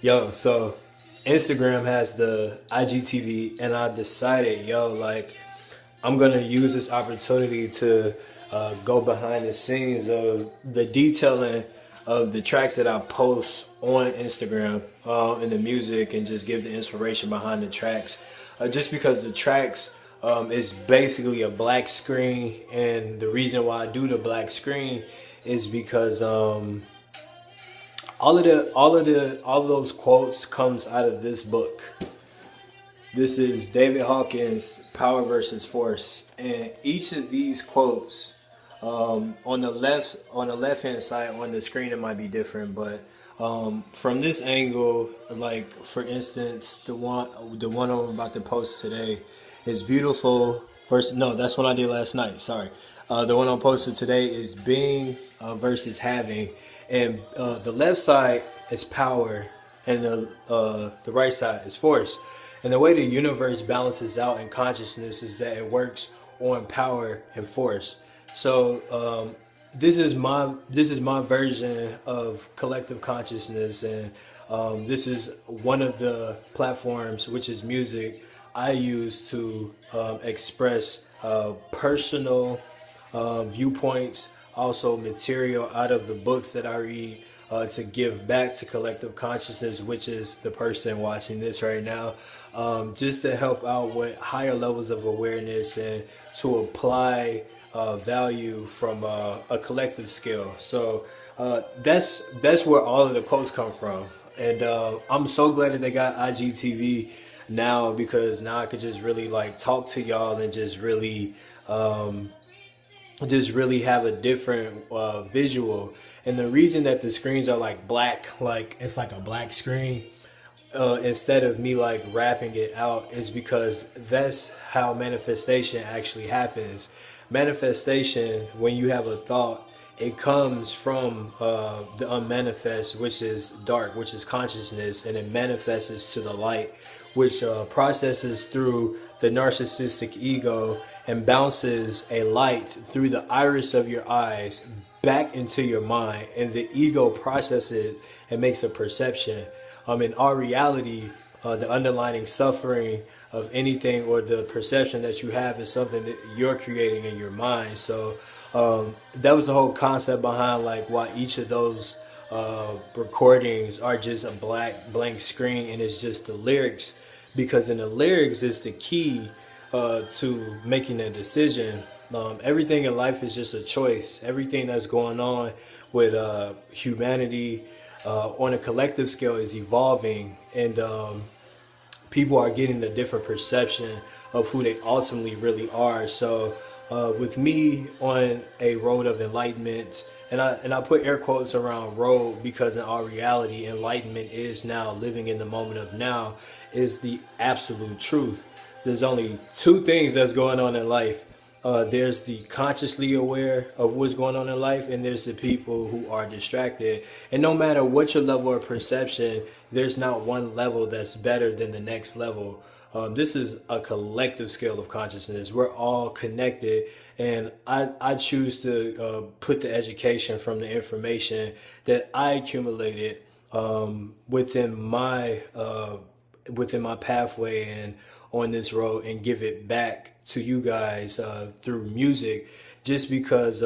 Yo, so Instagram has the IGTV, and I decided, like, I'm gonna use this opportunity to go behind the scenes of the detailing of the tracks that I post on Instagram and the music, and just give the inspiration behind the tracks. Just because the tracks is basically a black screen, and the reason why I do the black screen is because all of those quotes comes out of this book. This is David Hawkins' Power versus Force, and each of these quotes on the left hand side on the screen it might be different, but from this angle, like for instance, the one I'm about to post today is beautiful. Versus no, that's what I did last night. Sorry, the one I posted today is being versus having, and the left side is power, and the right side is force. And the way the universe balances out in consciousness is that it works on power and force. So this is my version of collective consciousness, and this is one of the platforms, which is music, I use to express personal viewpoints, also material out of the books that I read, to give back to collective consciousness, which is the person watching this right now, just to help out with higher levels of awareness and to apply value from a collective scale. So that's where all of the quotes come from, and I'm so glad that they got IGTV now, because now I could just really like talk to y'all and just really have a different visual. And the reason that the screens are like black, like it's like a black screen, instead of me like rapping it out, is because that's how manifestation actually happens. Manifestation, when you have a thought, it comes from the unmanifest, which is dark, which is consciousness, and it manifests to the light, which processes through the narcissistic ego and bounces a light through the iris of your eyes back into your mind, and the ego processes it and makes a perception. In our reality, the underlying suffering of anything or the perception that you have is something that you're creating in your mind. So that was the whole concept behind like why each of those recordings are just a black blank screen, and it's just the lyrics, because in the lyrics is the key to making a decision. Everything in life is just a choice. Everything that's going on with humanity on a collective scale is evolving, and people are getting a different perception of who they ultimately really are. So with me on a road of enlightenment, and I put air quotes around road, because in our reality, enlightenment is now living in the moment of now, is the absolute truth. There's only two things that's going on in life. There's the consciously aware of what's going on in life, and there's the people who are distracted. And no matter what your level of perception, there's not one level that's better than the next level. This is a collective scale of consciousness. We're all connected, and I choose to put the education from the information that I accumulated within my pathway and on this road, and give it back to you guys through music, just because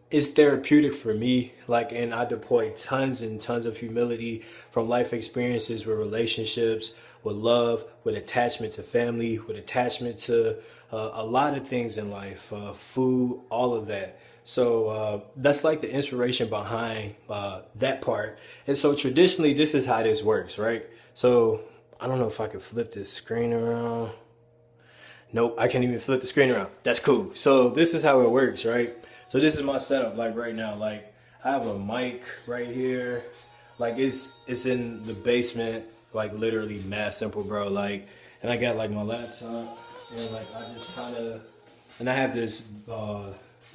it's therapeutic for me. Like, and I deploy tons and tons of humility from life experiences with relationships, with love, with attachment to family, with attachment to a lot of things in life, food, all of that. So that's like the inspiration behind that part. And so traditionally, this is how this works, right? So I don't know if I can flip this screen around. Nope, I can't even flip the screen around. That's cool. So this is how it works, right? So this is my setup, like right now. Like I have a mic right here. Like it's in the basement, like literally mad simple, bro. Like, and I got like my laptop, and like I just kind of, and I have this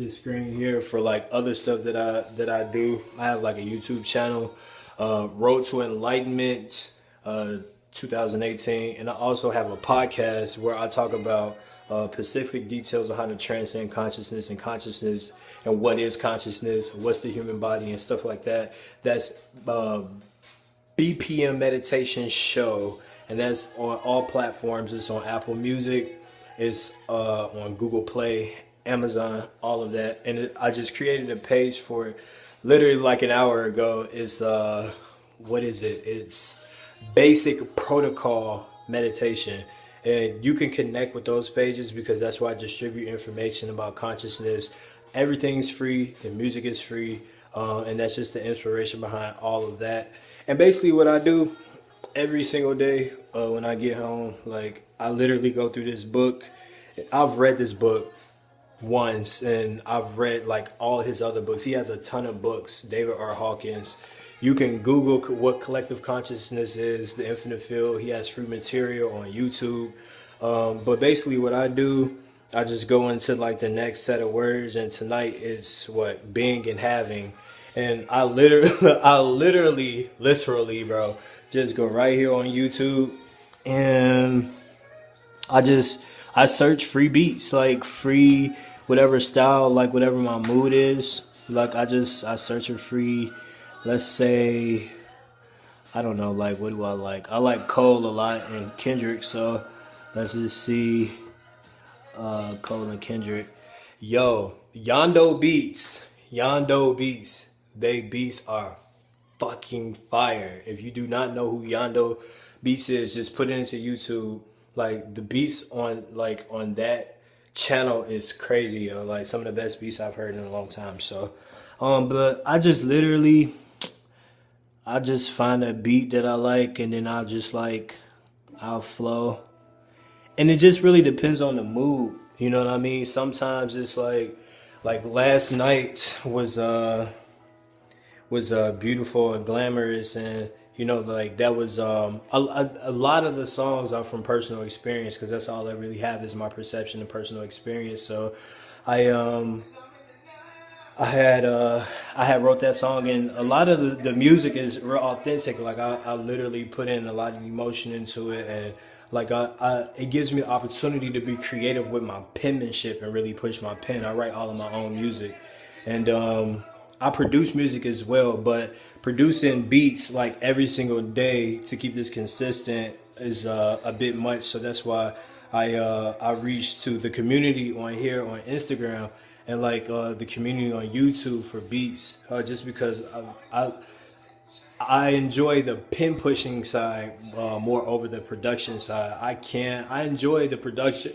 screen here for like other stuff that I do. I have like a YouTube channel, Road to Enlightenment. 2018, and I also have a podcast where I talk about specific details on how to transcend consciousness and what is consciousness, what's the human body, and stuff like that. That's BPM Meditation Show, and that's on all platforms. It's on Apple Music, it's on Google Play, Amazon, all of that. And I just created a page for it literally like an hour ago. It's what is it? It's Basic Protocol Meditation. And you can connect with those pages because that's why I distribute information about consciousness. Everything's free, the music is free, and that's just the inspiration behind all of that. And basically what I do every single day when I get home, like I literally go through this book. I've read this book once, and I've read like all his other books. He has a ton of books, David R. Hawkins. You can Google what collective consciousness is, the infinite field. He has free material on YouTube. But basically what I do, I just go into like the next set of words, and tonight it's what? Being and having. And I literally, bro, just go right here on YouTube, and I search free beats, like free whatever style, like whatever my mood is. Like I search a free, let's say, I don't know, like what do I like? I like Cole a lot and Kendrick, so let's just see Cole and Kendrick. Yo, Yondo Beats. They beats are fucking fire. If you do not know who Yondo Beats is, just put it into YouTube. Like the beats on that channel is crazy, yo. Like some of the best beats I've heard in a long time. So but I just find a beat that I like, and then I'll flow. And it just really depends on the mood. You know what I mean? Sometimes it's like last night was beautiful and glamorous, and you know, like that was a lot of the songs are from personal experience, because that's all I really have is my perception and personal experience. So I had wrote that song, and a lot of the music is real authentic. Like I literally put in a lot of emotion into it, and like it gives me the opportunity to be creative with my penmanship and really push my pen. I write all of my own music, and I produce music as well, but producing beats like every single day to keep this consistent is a bit much. So that's why I reached to the community on here on Instagram, and like the community on YouTube for beats, just because I enjoy the pen pushing side more over the production side. I enjoy the production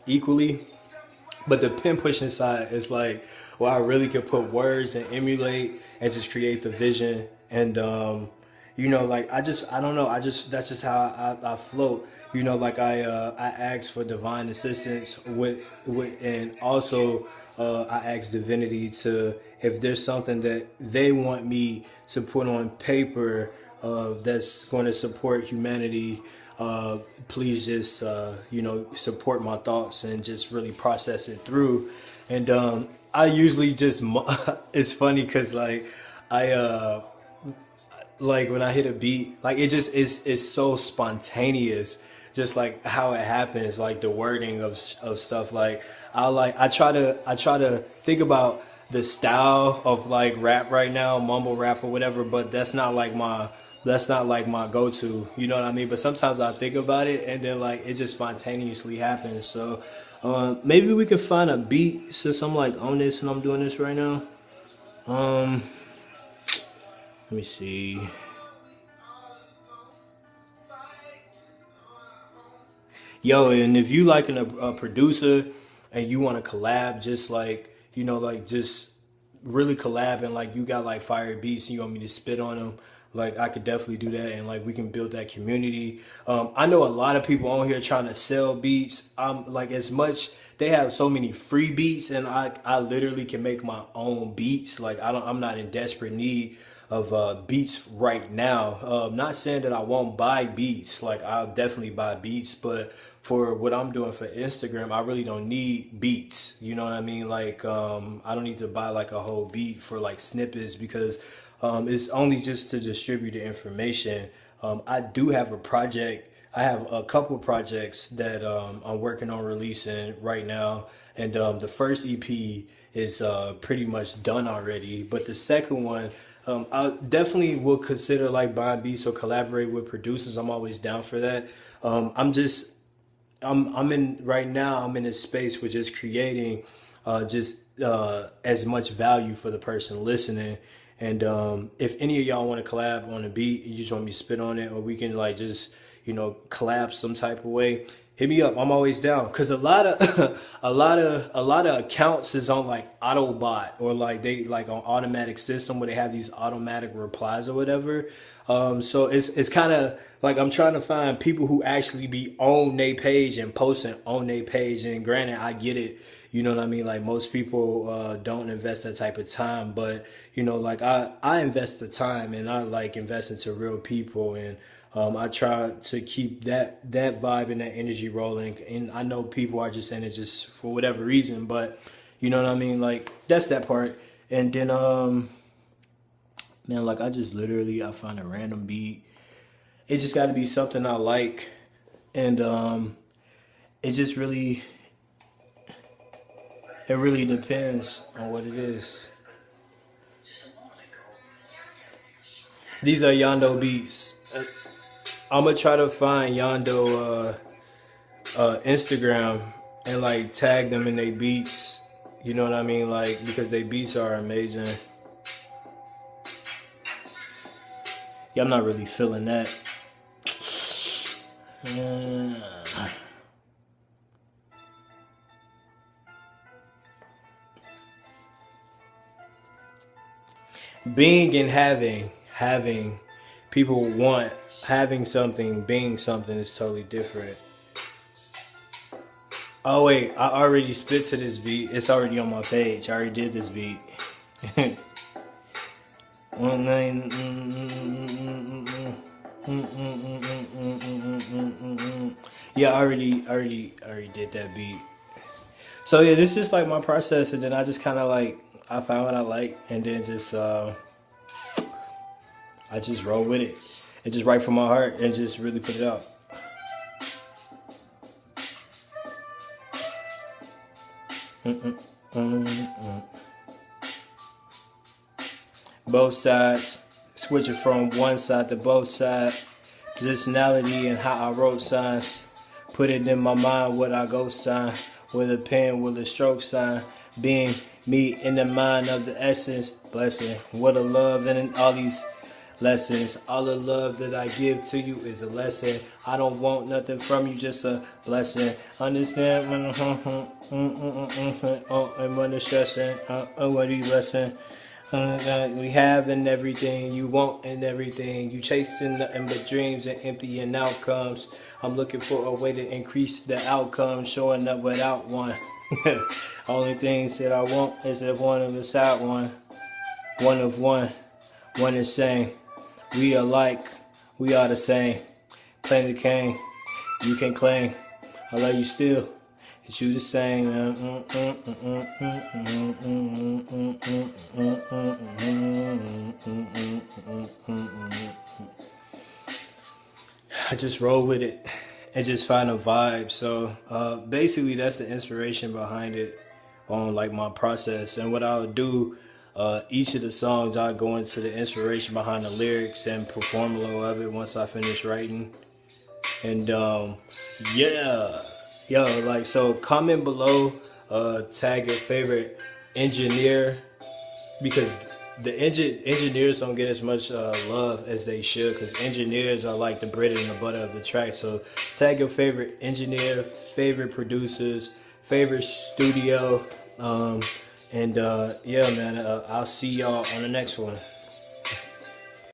equally, but the pen pushing side is like, well, I really could put words and emulate and just create the vision. And you know, like I don't know, that's just how I float. You know, like I ask for divine assistance with and also I ask divinity to, if there's something that they want me to put on paper that's going to support humanity, please just you know, support my thoughts and just really process it through. And I usually just it's funny because like like when I hit a beat, like it just is so spontaneous, just like how it happens, like the wording of stuff. Like I try to think about the style of like rap right now, mumble rap or whatever, but that's not like my go-to, you know what I mean? But sometimes I think about it, and then like it just spontaneously happens. So maybe we could find a beat, since I'm like on this and I'm doing this right now. Let me see. Yo, and if you like a producer and you want to collab, just like, you know, like just really collab, and like you got like fire beats and you want me to spit on them, like I could definitely do that, and like we can build that community. I know a lot of people on here trying to sell beats. Like as much, they have so many free beats, and I literally can make my own beats. Like I'm not in desperate need of beats right now. Not saying that I won't buy beats. Like I'll definitely buy beats, but for what I'm doing for Instagram, I really don't need beats. You know what I mean? Like I don't need to buy like a whole beat for like snippets, because it's only just to distribute the information. I do have a project. I have a couple projects that I'm working on releasing right now, and the first EP is pretty much done already. But the second one, I definitely would consider like buying beats or collaborate with producers. I'm always down for that. I'm just I'm in right now. I'm in a space with just creating, just as much value for the person listening. And if any of y'all want to collab on a beat, you just want me to spit on it, or we can like just collab some type of way. Hit me up. I'm always down. Cause a lot of a lot of accounts is on like Autobot, or like they like on automatic system where they have these automatic replies or whatever. So it's kind of like I'm trying to find people who actually be on their page and posting on their page. And granted, I get it. You know what I mean? Like most people don't invest that type of time, but like I invest the time, and I like invest into real people, and I try to keep that vibe and that energy rolling. And I know people are just saying it just for whatever reason, but you know what I mean? Like that's that part. And then man, like I just literally I find a random beat. It just got to be something I like, and it just really. It really depends on what it is. These are Yondo beats. I'm gonna try to find Yondo Instagram and like tag them in their beats. You know what I mean? Like because their beats are amazing. Yeah, I'm not really feeling that. Being and having people want having something, being something is totally different. Oh wait, I already spit to this beat. It's already on my page. I already did this beat. Yeah, I already did that beat. So yeah, this is just like my process, and then I just kind of like I found what I like, and then just I just roll with it. And just write from my heart and just really put it out. Both sides, switch it from one side to both sides. Positionality and how I wrote signs. Put it in my mind what I go sign. With a pen, with a stroke sign. Being me in the mind of the essence. Blessing. What a love and all these lessons. All the love that I give to you is a lesson. I don't want nothing from you, just a blessing. Understand when and when the stressing, what are you blessing? We have and everything you want and everything you chasing nothing but dreams and empty and outcomes. I'm looking for a way to increase the outcome, showing up without one. Only things that I want is that one of the side one of one is saying we are like, we are the same. Playing the cane, you can claim I love you still. It's you the same. I just roll with it and just find a vibe. So basically that's the inspiration behind it on like my process. And what I'll do, each of the songs I'll go into the inspiration behind the lyrics and perform a little of it once I finish writing. And yeah. Yo, like, so comment below, tag your favorite engineer, because the engineers don't get as much love as they should, because engineers are like the bread and the butter of the track. So tag your favorite engineer, favorite producers, favorite studio, and yeah, man, I'll see y'all on the next one.